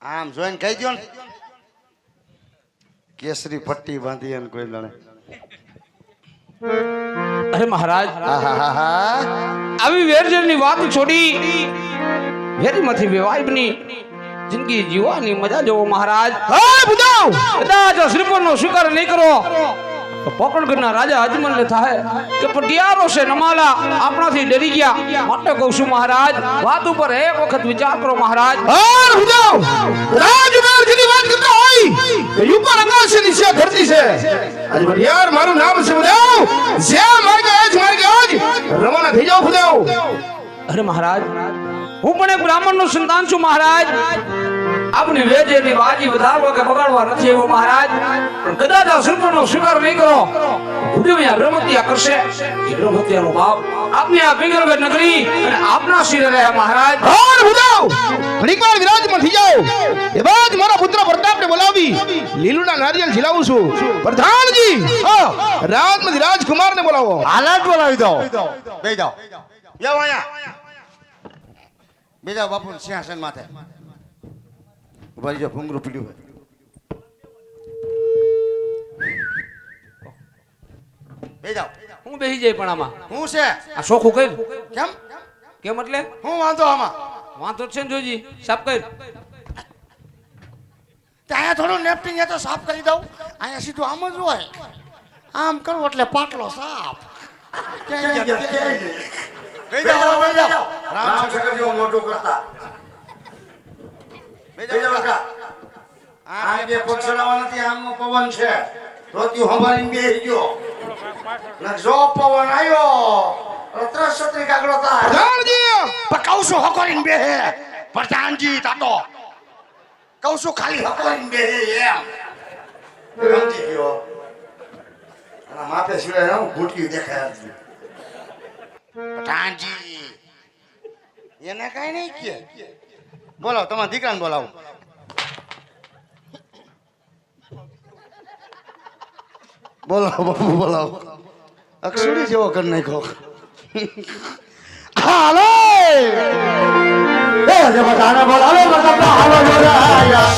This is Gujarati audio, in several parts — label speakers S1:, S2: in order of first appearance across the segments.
S1: આમ જોઈને કહી દો ને કેસરી પટ્ટી બાંધી અને કોઈ લણે
S2: અરે મહારાજ આવી વેરજેરની વાત છોડી વેરીમાંથી વેવાઈબની જિંદગી જીવવાની મજા જોવો મહારાજ. હા બુદાવ કદાચ શ્રીપુરનો સ્વીકાર નહીં કરો તો પોકણગઢના રાજા અજમલને થાય કે પટિયારો છે નમાલા આપણાથી ડરી ગયા. માટે કહું છું મહારાજ વાત ઉપર એક વખત વિચાર કરો મહારાજ.
S3: હા બુદાવ રાજમાર્ગની વાત કરતા હોય તો ઉપર આકાશ છે નીચે ધરતી છે. અજમલ યાર મારું નામ છે બુદાવ. જે માર્ગે આજ રવાના થઈ જાઓ બુદાવ.
S2: અરે મહારાજ હું પણ એક બ્રાહ્મણનું સંતાન છું મહારાજ. આપની વેજેની વાજી વધારવા કે બગાડવા નથી એવો મહારાજ. પણ કદાચ આ શ્રીપુરનો સ્વીકાર નહીં કરો ભૂદેવિયા બ્રહ્મત્યા કરશે. એ બ્રહ્મત્યાનો બાપ આપની આ પિંગલગઢ નગરી અને આપના શિરે રહ્યા મહારાજ.
S3: હા બુદાવ ઘડીકવાર વિરાજમાં થઈ જાઓ. એ બાદ મારા પુત્ર પ્રતાપને બોલાવી લીલુના નારિયેળ ઝીલાવું છું. પ્રધાનજી રાજમાંથી રાજકુમારને બોલાવો.
S1: હાલાત બોલાવી દો. બેસી જાઓ જાઓ અહીંયા બેજા બાપુ સિંહાસન માથે ઉભા રહીજો. ભૂંગરું પીડ્યું હોય બેસી જાઓ.
S2: હું બેસી જાય પણ આમાં
S1: હું છે
S2: આ શોખું કઈ
S1: કેમ
S2: કેમ એટલે
S1: હું વાંધો આમાં
S2: વાંધો છે ને જોજી સાફ કઈ
S1: ત્યાં થોડું નેપકિન તો સાફ કરી દઉં. અહીંયા સીધું આમ જ હોય. આમ કરવું એટલે પાટલો સાફ. રામશંકર જેવું મોટું કરતા આ બે પક્ષડાવા નથી. આમનો પવન છે તો તું હમારી બેહી ગયો ને જો પવન આવ્યો ત્રસ છત્રી કાગડો થાય.
S3: પ્રધાનજી
S1: કહું હકોરીને બેહે પ્રધાનજી તાતો કહું છું ખાલી હકોરીને બેહે એમ સમજી ગયો. આ માથે સિવાય હું ઘૂંટ્યું દેખાય છે. પ્રધાનજી એને કઈ નહીં કે બોલાવો તમારા દીકરાને બોલાવો. બોલાવો બાપુ બોલાવો. અક્ષુડી જેવો કરી નાખ્યો. હાલો એ જે બધાને બોલાવે બધા આવો જોરાયા.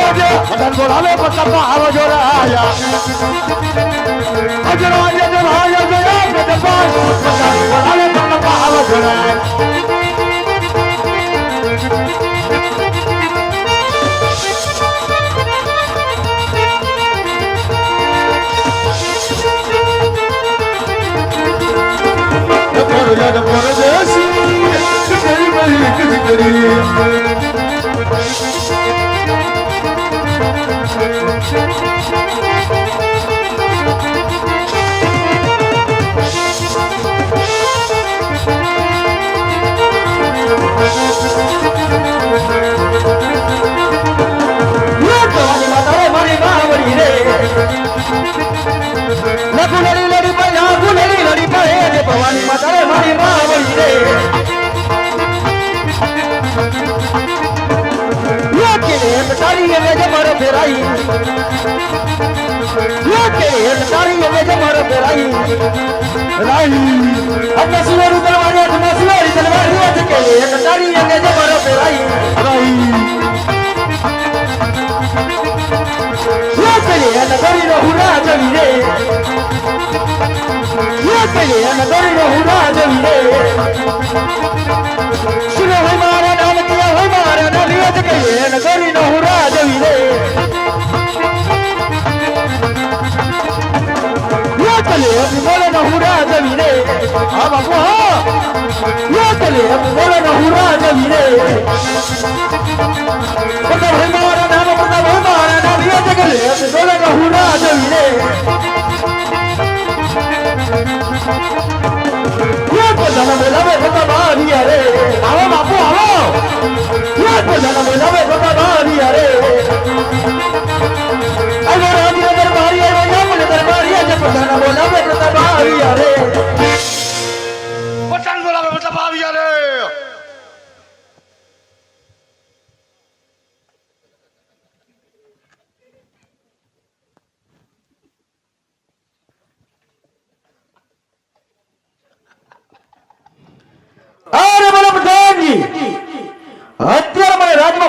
S1: એ જે બધાને બોલાવે બધા આવો જોરાયા. અજરાય જે ભાઈ જોયા કે પાસ બધાને બોલાવે બધા આવો જોરાયા.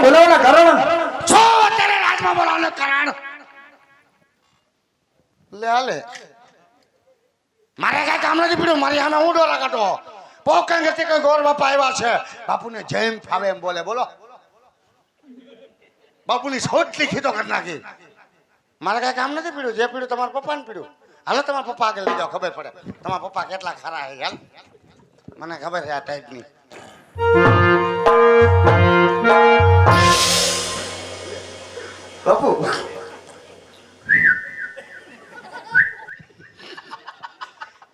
S3: બોલાવવાના કારણ
S1: છો અત્યારે રાજમાં બોલાવવાનું કારણ લે હાલે મારે કઈ કામ નથી પડ્યું મારી સામે હું ડોલા કાઢો પોકંગ હતી કે ગોર બાપા આવ્યા છે બાપુને જેમ ફાવે એમ બોલે બોલો બાપુની સોટલી ખીતો કરી નાખી મારે કઈ કામ નથી પડ્યું જે પડ્યું તમારા પપ્પાને પડ્યું હાલો તમારા પપ્પા આગળ લઈ જાઓ ખબર પડે તમારા પપ્પા કેટલા ખરા છે હાલ મને ખબર છે આ ટાઈપની બાપુ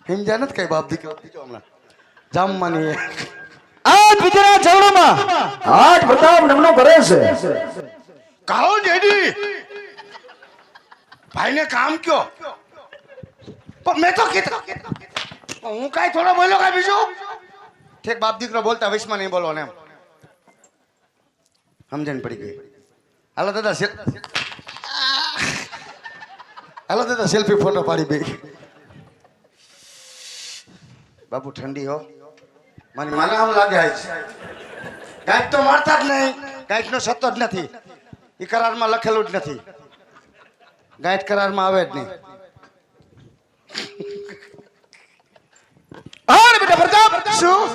S1: સમજ્યા નથી કઈ બાપ દીકરો હમણાં જામવાની
S3: આજ બીજાના ચરણોમાં આજ પ્રતાપ નમનો કરે છે
S1: કહો જેડી ભાઈને કામ કયો પણ મેં તો કીધું હું કાંઈ થોડો બોલ્યો કાંઈ બીજું ઠીક બાપ દીકરો બોલતા વિશમાં નહીં બોલો ને એમ સમજણ પડી ગઈ હાલો દાદા સેલ્ફી ફોટો પાડી બે બાપુ ઠંડી હો મને આમ લાગે છે ગાંઠ તો મારતા જ નહીં ગાંઠનો સત્તો જ નથી એ કરારમાં લખેલું જ નથી ગાંઠ કરારમાં આવે જ નહીં
S3: અરે બેટા પ્રતાપ
S1: શું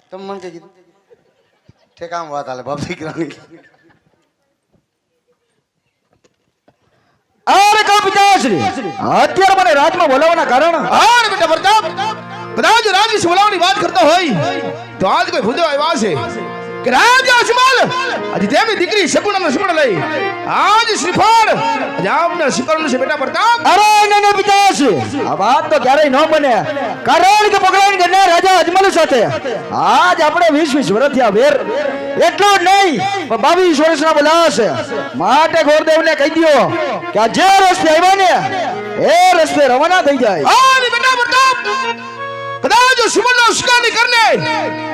S1: તમે મને કઈ કીધું ઠેકામ વાત હાલે બાપ દીકરાની
S3: અરે કા પિતાશ્રી અત્યારે મને રાજમાં બોલાવવાના કારણ અરે બેટા પ્રતાપ કદાચ રાજવીશ બોલાવવાની વાત કરતો હોય તો આજ કોઈ ભૂદેવ આવ્યા છે કે રાજા અજમલ આજે તેમની દીકરી શગુનનો સુમણ લઈ આજ શ્રીફળ આજે આપને શિકરનું છે બેટા પ્રતાપ અરે ને પિતાશ્રી આ વાત તો ક્યારેય ન બને કારણ કે પકડાઈને ગણના રાજા અજમલ સાથે આજ આપણે 20 વર્ષ થયા વેર એટલું જ નહીં પણ 22 વર્ષના બોલાવશે માટે ગોરદેવને કહી દયો કે આ જે રસ્તે આવ્યા ને એ રસ્તે રવાના થઈ જાય અરે બેટા પ્રતાપ કદાચ સુમનનો શિકાર નહીં કરને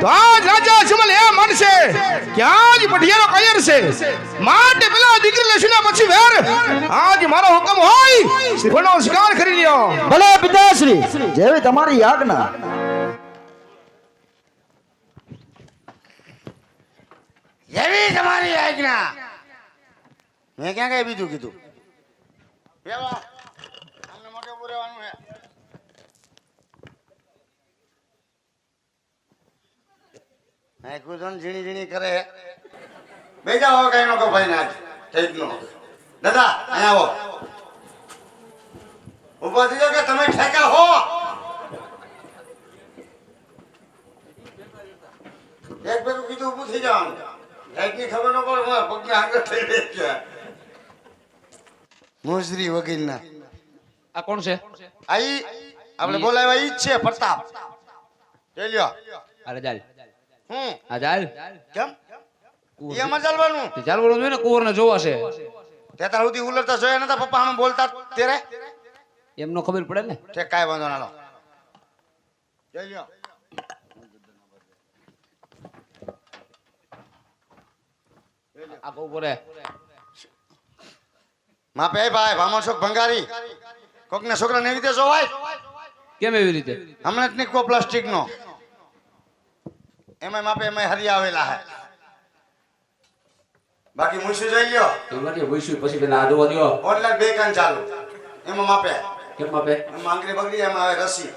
S3: તો આજ રાજા અજમલ એ માનશે કે આજ પઢિયારો કાયર છે માટે પેલા દીકરી લેશના પછી વેર આજ મારો હુકમ હોય શ્રીફળનો શિકાર કરી લ્યો ભલે પિતાશ્રી જેવી તમારી આજ્ઞા
S1: એવી તમારી આજ્ઞા મેં ક્યાં કઈ બીજું કીધું અમને મોટે ઉભું રહેવાનું છે કુદન ઝીણી ઝીણી કરે બે જાઓ કઈ નો ભાઈ નાખ ઠીક નો દાદા અહીંયા આવો ઉભા થઈ જાઓ કે તમે ઠેકા હો એક પેલું કીધું ઊભું થઈ જવાનું ની ખબર ન પડે પગને આગળ થઈ રહી છે મોજરી વગીરના
S2: આ કોણ છે
S1: આઈ આપણે બોલાવ્યા ઈ જ છે પ્રતાપ જોઈ લ્યો
S2: અરે ચાલ
S1: આ
S2: ચાલ
S1: કેમ એ અમાર ચાલવાનું
S2: તે ચાલવાનું જોઈએ ને કુંવરને જોવા છે
S1: તે તાર સુધી ઉલરતા જોયા નતા પપ્પા આમ બોલતા તેરે
S2: એમનો ખબર પડે ને
S1: તે કાઈ વાંધો ના લો જોઈ લ્યો
S2: આ બહુ બોલે
S1: માપે ભાઈ ભામણ શોક ભંગારી કોકને છોકરા ને રીતે જોવાય
S2: કેમ એવી રીતે
S1: હમણાં જ નીકો પ્લાસ્ટિક નો એમાં માપે એમાં હરી આવેલા હે બાકી મુશી જોઈ લ્યો
S2: એમાં કે વઈશું પછી પેલા આ જોવા દ્યો
S1: ઓનલાઈન બે કાન ચાલુ એમાં માપે
S2: કેમ માપે
S1: એમાં આંગળી બગડી એમાં આવે રસી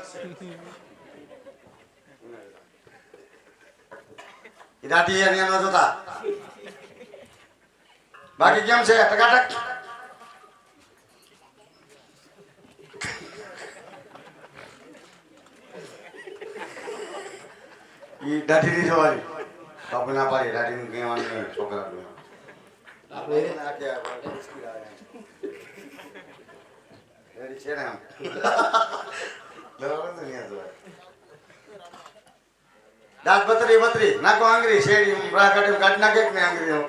S1: દાદી એની નો જોતા બાકી કેમ છે ટકાટક ઈ દાઢી ની જોવાની બાપુ ના પાડી દાઢી નું કહેવાનું નહીં છોકરા
S2: આપણે
S1: ના કે મુશ્કેલ આવે રેડી છે ને આમ લગાવો તો નહીં જોવાય દાંત બતરી નાખો આંગળી શેડી રા કાઢી કાઢ નાખે કે નહીં આંગળી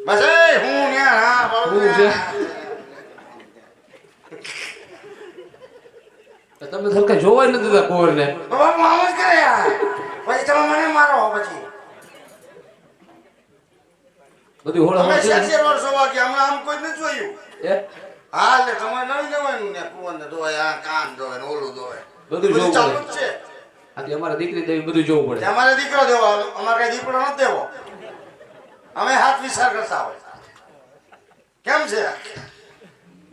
S1: બસ એ હું ને હા બાબુ
S2: છે તમે સરખા જોવાય નથી દેતા કુંવરને
S1: બાબુ આમ જ કરે યાર પછી તમે મને મારો પછી
S2: બધી હોળ
S1: અમે
S2: હોળ છે
S1: સેક્સી રોડ સોવા કે હમણાં આમ કોઈ નથી જોયું
S2: એ
S1: હા એટલે તમારે નવી લેવાનું ને કુવરને ધોય આ કાન ધોય ને ઓલું ધોય
S2: બધું જોવું
S1: ચાલુ જ છે
S2: આથી અમારે દીકરી દેવી બધું જોવું પડે.
S1: અમારે દીકરો દેવો, અમારે કઈ દીકરો નથી દેવો. અમે હાથ વિચાર કરતા હોય. કેમ છે?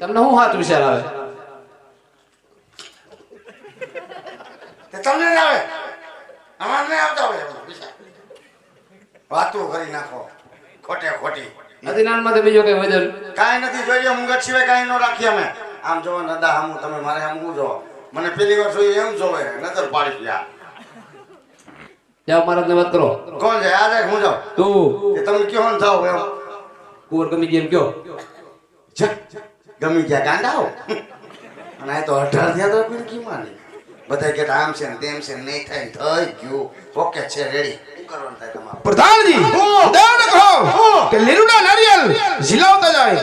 S2: તમને શું હાથ વિચાર આવે?
S1: તે તમને ના આવે, અમારે નહીં આવતા હોય એમનો વિચાર. વાતો કરી નાખો ખોટે ખોટી.
S2: નથી નાનમાં બીજો કઈ વજન
S1: કાંઈ નથી જોઈએ, મુંગટ સિવાય કાંઈ ન રાખીએ અમે. આમ જોવો નદા હામું, તમે મારે હામું જોવો. મને પેલી વાર જોયું એમ જોવે, નજર પાડી ગયા.
S2: જાઓ મારા વાત કરો.
S1: કોણ છે? આ હું જાઉં.
S2: તું
S1: એ તમે કયો ને જાઓ એમ.
S2: કુંવર ગમી ગઈ એમ કયો.
S1: છે, ગમી ગયા ગાંડાઓ. અને આ તો 18 થયા તો પિંકી માની. બધા કે આમ છે ને તેમ છે ને નહીં થાય ને થઈ ગયું. ઓકે છે, રેડી. શું કરવાનું થાય તમારે?
S3: પ્રધાનજી દેવને કહો કે લીલુડા નારિયેલ ઝીલાવતા જાય.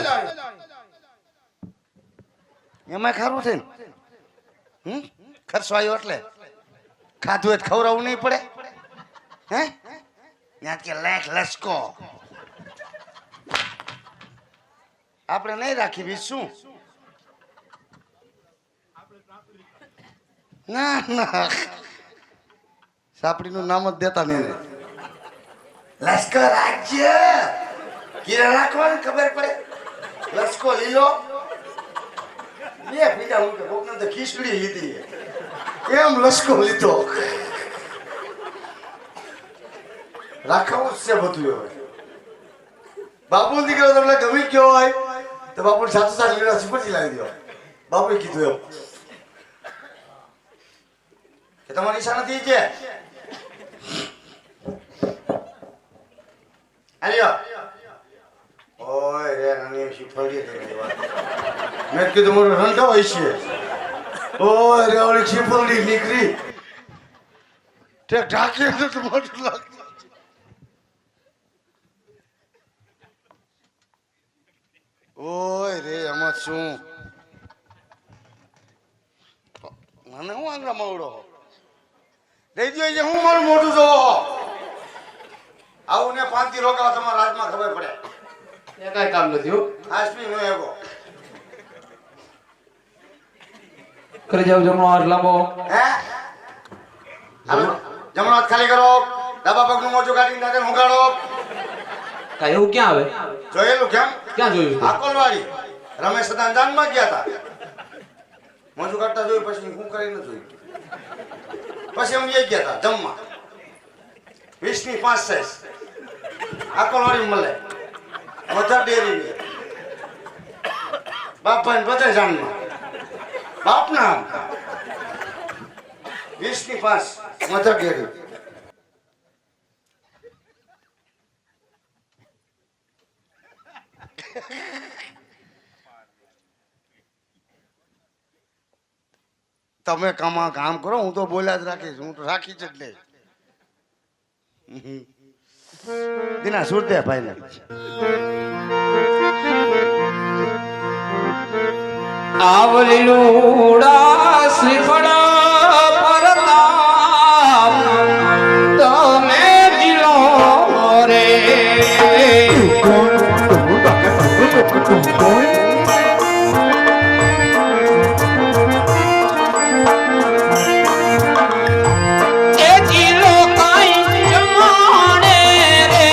S1: એમાં ખારું છે ને ખર્ચો આવ્યો એટલે ખાધું હોય તો ખવડાવવું નહીં પડે. હે ત્યાં કે લેખ લસકો આપણે નહીં રાખી બીજ શું? ના ના, સાપડીનું નામ જ દેતા નહીં. લશ્કર રાજ્ય કિરે રાખવાની ખબર પડે. લશ્કો લીલો બે પીડા હું કે કોકને તો ખીચડી લીધી એમ લશ્કો લીધો. રાખવું જ છે બધું. હવે બાપુ દીકરો તમને ગમી ગયો હોય તો બાપુ સાચું સાચું લીલા સુપરથી લાવી દો. બાપુએ કીધું એમ કે તમારી ઈચ્છા નથી છે. આલ્યો ઓય રે નાની શીફળી દે. મેં કીધું મારો રંટો હોય છે. ઓય રે ઓલી શીફળી નીકળી તે ઢાંકી તો મોટું લાગતું. ઓય રે આમાં શું મને હું આંગળા મવડો દઈ દો છે. હું મારું મોઢું જોવો આવું ને 5 દી રોકાવા તમારા રાજમાં ખબર પડે.
S2: એ કઈ કામ નથી હો.
S1: હાસમી નો એવો
S2: કરી જાવ જમણો હાથ લાંબો.
S1: હે જમણો હાથ ખાલી કરો. ડાબા પગનું મોઢું કાઢીને દાદા હુંગાડો.
S2: કાંઈ એવું ક્યાં આવે?
S1: જોયેલું કેમ?
S2: ક્યાં જોયું?
S1: આકોલવાડી રમેશ સદાન જાનમાં ગયા હતા. મોઢું કાઢતા જોયું, પછી હું કરીને જોયું. પછી અમે જઈ ગયા હતા જમવા. 20 ની 5 સાઈઝ આકોલવાડી મળે મધર ડેરી. બાપા ને બધા જાનમાં બાપ ના 20 ની 5 મધર ડેરી. તમે કામ કરો, હું તો બોલ્યા જ રાખીશ. હું તો રાખી જ નહીં. દિના સુરદે ભાઈ ને
S2: આવલીલુડા શ્રીફળ પરતાપ તમે જીલો રે. એ જીલો કાઈ જમાણે રે.